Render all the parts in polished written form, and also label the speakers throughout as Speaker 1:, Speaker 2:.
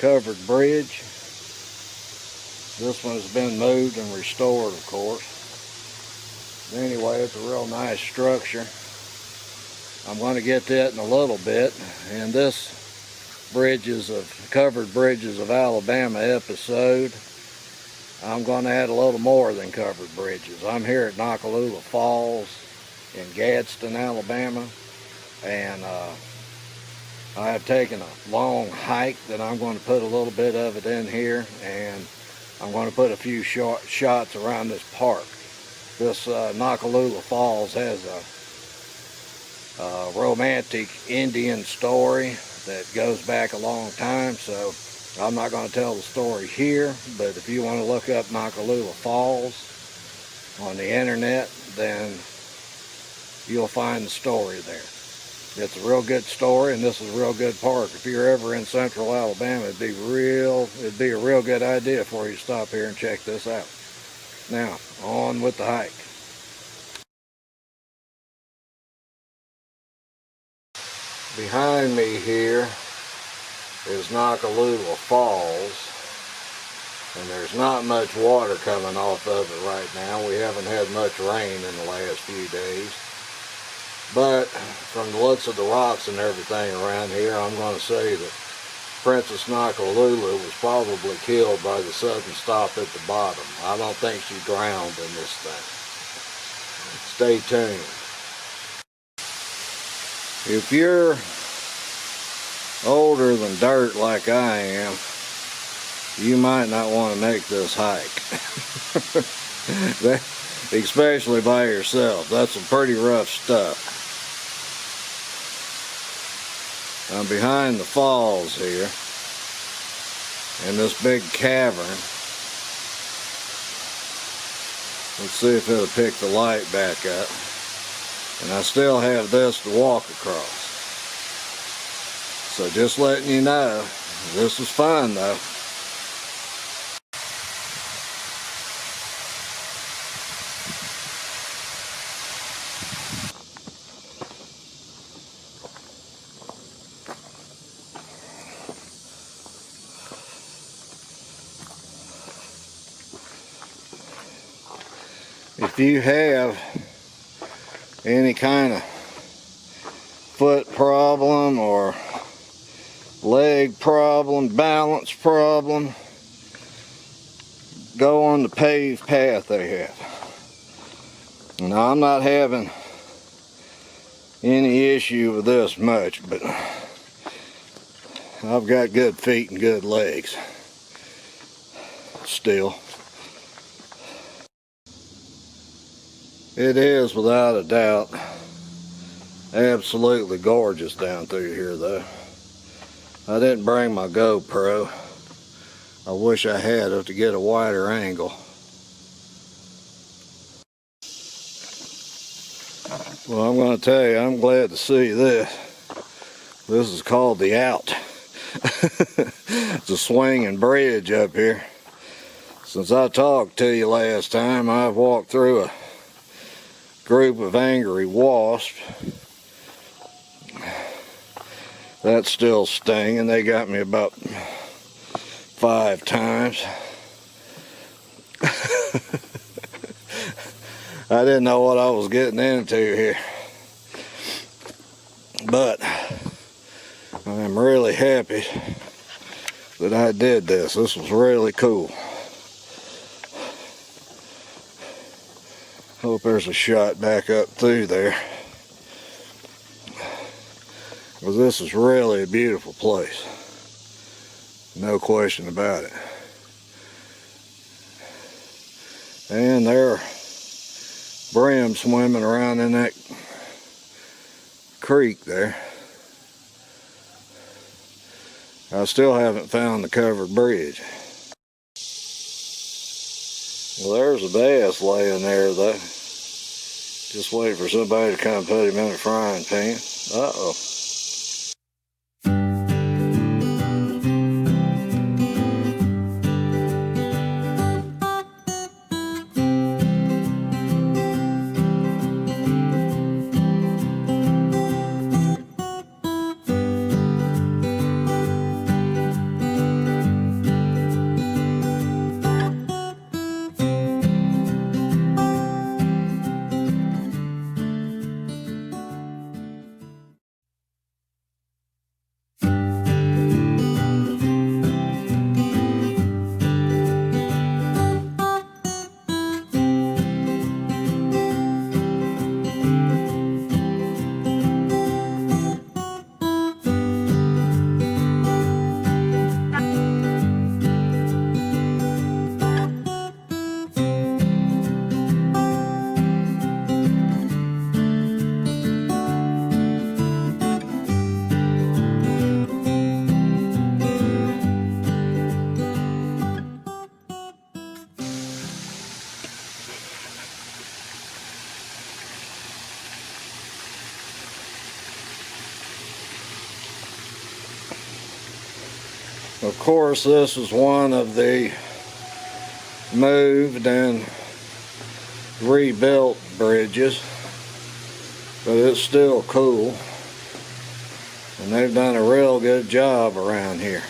Speaker 1: covered bridge. This one's been moved and restored, of course. Anyway, it's a real nice structure. I'm going to get that in a little bit. And this Covered Bridges of Alabama episode, I'm going to add a little more than covered bridges. I'm here at Nakalula Falls in Gadsden, Alabama, and I have taken a long hike that I'm going to put a little bit of it in here, and I'm going to put a few short shots around this park. This Nakalula Falls has a romantic Indian story that goes back a long time, so I'm not going to tell the story here, but if you want to look up Nakalula Falls on the internet, then you'll find the story there. It's a real good story, and this is a real good park. If you're ever in central Alabama, it'd be a real good idea for you to stop here and check this out. Now, on with the hike. Behind me here is Nakalula Falls, and there's not much water coming off of it right now. We haven't had much rain in the last few days, but from the looks of the rocks and everything around here, I'm going to say that Princess Nakalula was probably killed by the sudden stop at the bottom. I don't think she drowned in this thing. Stay tuned. If you're older than dirt like I am, you might not want to make this hike. Especially by yourself. That's some pretty rough stuff. I'm behind the falls here in this big cavern. Let's see if it'll pick the light back up. And I still have this to walk across. So just letting you know, this was fun though. If you have any kind of foot problem or leg problem, balance problem, go on the paved path they have. Now, I'm not having any issue with this much, but I've got good feet and good legs still. It is, without a doubt, absolutely gorgeous down through here though. I didn't bring my GoPro. I wish I had it to get a wider angle. Well, I'm going to tell you, I'm glad to see this. This is called the Out. It's a swinging bridge up here. Since I talked to you last time, I've walked through a group of angry wasps. That's still stinging. They got me about 5 times. I didn't know what I was getting into here. But I'm really happy that I did this. This was really cool. Hope there's a shot back up through there. Well, this is really a beautiful place. No question about it. And there are brim swimming around in that creek there. I still haven't found the covered bridge. Well, there's a bass laying there though. Just wait for somebody to come put him in a frying pan. Uh-oh. Of course, this is one of the moved and rebuilt bridges, but it's still cool, and they've done a real good job around here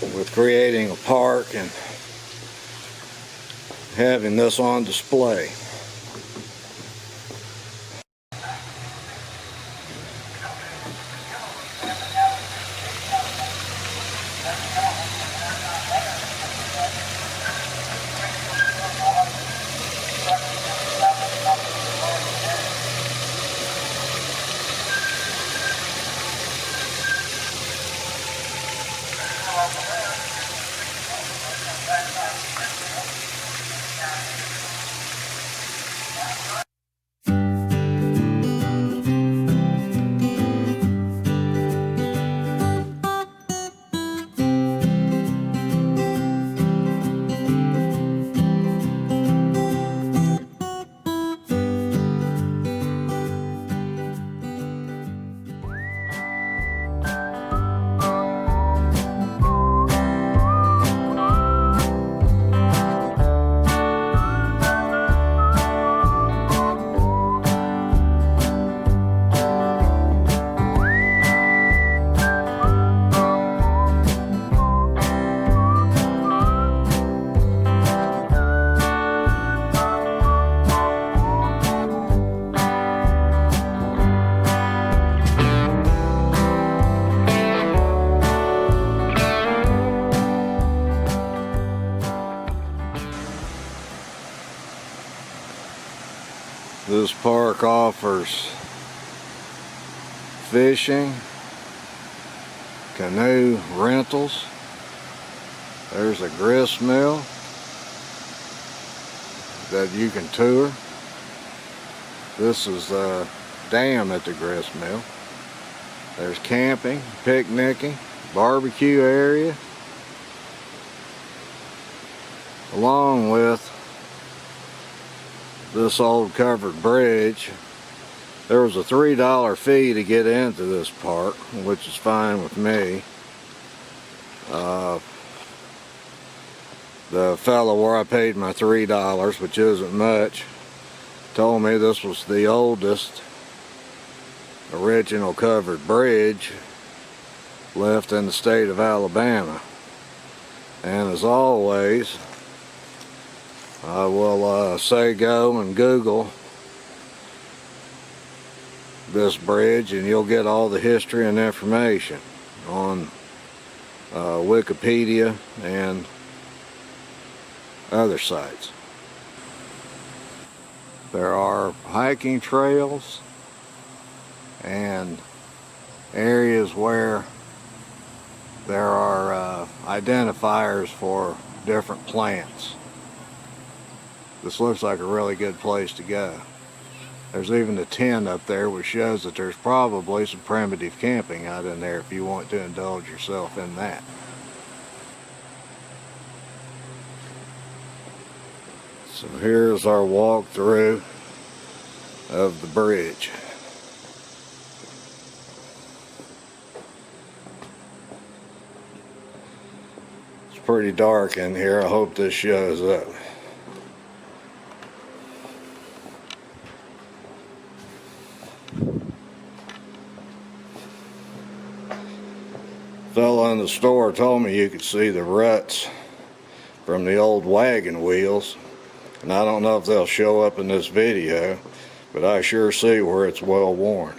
Speaker 1: with creating a park and having this on display. This park offers fishing, canoe rentals. There's a grist mill that you can tour. This is the dam at the grist mill. There's camping, picnicking, barbecue area, along with this old covered bridge. There was a $3 fee to get into this park, which is fine with me. The fellow where I paid my $3, which isn't much, told me this was the oldest original covered bridge left in the state of Alabama. And as always, I will say go and Google this bridge and you'll get all the history and information on Wikipedia and other sites. There are hiking trails and areas where there are identifiers for different plants. This looks like a really good place to go. There's even a tent up there which shows that there's probably some primitive camping out in there if you want to indulge yourself in that. So here's our walkthrough of the bridge. It's pretty dark in here. I hope this shows up. Fellow in the store told me you could see the ruts from the old wagon wheels, and I don't know if they'll show up in this video, but I sure see where it's well worn.